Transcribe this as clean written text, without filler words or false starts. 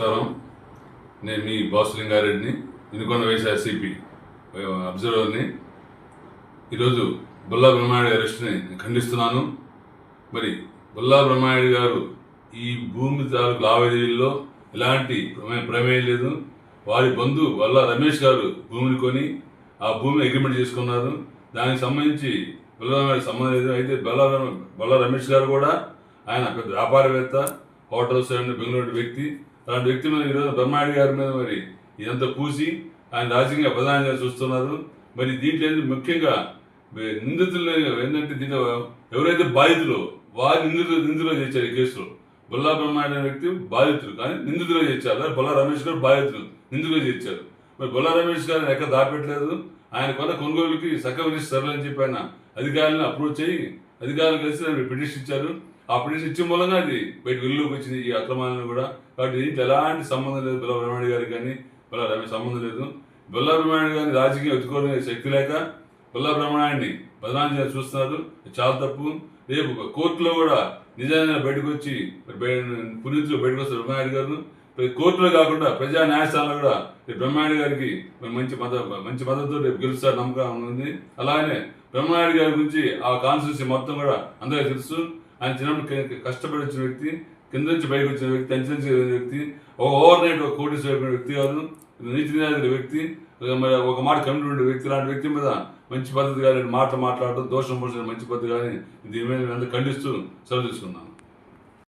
నమస్కారం. నేను మీ boss లింగారెడ్డిని, Vinukonda YSR CP అబ్జర్వర్ని. ఈరోజు బుల్లా బ్రహ్మారెడ్డి అరెస్ట్ని ఖండిస్తున్నాను. మరి బుల్లా బ్రహ్మారెడ్డి గారు ఈ భూమి తాలూకు లావాదేవీల్లో ఎలాంటి ప్రమేయం లేదు. వారి బంధువు బుల్లా రమేష్ గారు భూమిని కొని ఆ భూమిని అగ్రిమెంట్ చేసుకున్నారు. దానికి సంబంధించి బుల్లా బ్రహ్మారెడ్డి సంబంధం లేదు. అయితే బుల్లా రమేష్ గారు కూడా ఆయన పెద్ద వ్యాపారవేత్త, హోటల్స్ బెంగళూరు వ్యక్తి. అలాంటి వ్యక్తి మీద ఈరోజు బ్రహ్మారెడ్డి గారి మీద మరి ఇదంతా పూసి ఆయన రాజకీయ ప్రధానంగా చూస్తున్నారు. మరి దీంట్లో ముఖ్యంగా నిందితులు ఏంటంటే దీంట్లో ఎవరైతే బాధితులు వారి నిందితులు చేశారు. ఈ కేసులో బుల్లా బ్రహ్మారెడ్డి అనే వ్యక్తి బాధితులు, కానీ నిందితులు చేశారు. బుల్లా రమేష్ గారు బాధితులు, నిందితులు చేశారు. మరి బుల్లా రమేష్ గారిని ఎక్కడ దాపెట్టలేదు. ఆయన కొన్న కొనుగోలుకి సర్లని చెప్పి ఆయన అధికారులను అప్రోచ్ అయ్యి అధికారులు కలిసి పిటిషన్ ఇచ్చారు. ఆ పిటిషన్ ఇచ్చే మూలంగా అది బయటకు వెలుగులోకి వచ్చింది, ఈ అక్రమాలను కూడా. కాబట్టి దీంట్లో ఎలాంటి సంబంధం లేదు బుల్లా బ్రహ్మారెడ్డి గారికి, కానీ బుల్లా రమేష్ సంబంధం లేదు. బుల్లా బ్రహ్మారెడ్డి గారిని రాజకీయం ఎత్తుకోవడానికి శక్తి లేక బుల్లా బ్రహ్మారెడ్డిని బదనాం చేయాలని చూస్తున్నారు. చాలా తప్పు. రేపు కోర్టులో కూడా నిజంగా బయటకు వచ్చి పునీతులు బయటకు వస్తారు బ్రహ్మారెడ్డి గారు. కోర్టులో కాకుండా ప్రజా న్యాయస్థానంలో కూడా బ్రహ్మారెడ్డి గారికి మంచి మద్దతు రేపు గెలుస్తారు నమ్మకం ఉంది. అలాగే బ్రహ్మారెడ్డి గారి గురించి ఆ కాన్స్టిట్యూన్సీ మొత్తం కూడా అందరికీ తెలుసు. ఆయన చిన్నప్పుడు కష్టపడి వచ్చిన వ్యక్తి, కింద నుంచి పైకి వచ్చిన వ్యక్తి, అంచె వ్యక్తి, ఓవర్ నైట్ ఒక కోటి అయిపోయిన వ్యక్తి కాదు, నీతి నిజాయితీ వ్యక్తి, మరి ఒక మాట కమిటీ ఉండే వ్యక్తి. లాంటి వ్యక్తి మీద మంచి పద్ధతి కానీ మాట్లాడటం, దోషం పోషణ మంచి పద్ధతి కానీ దీని మీద ఖండిస్తూ సెలవు తీసుకున్నాను.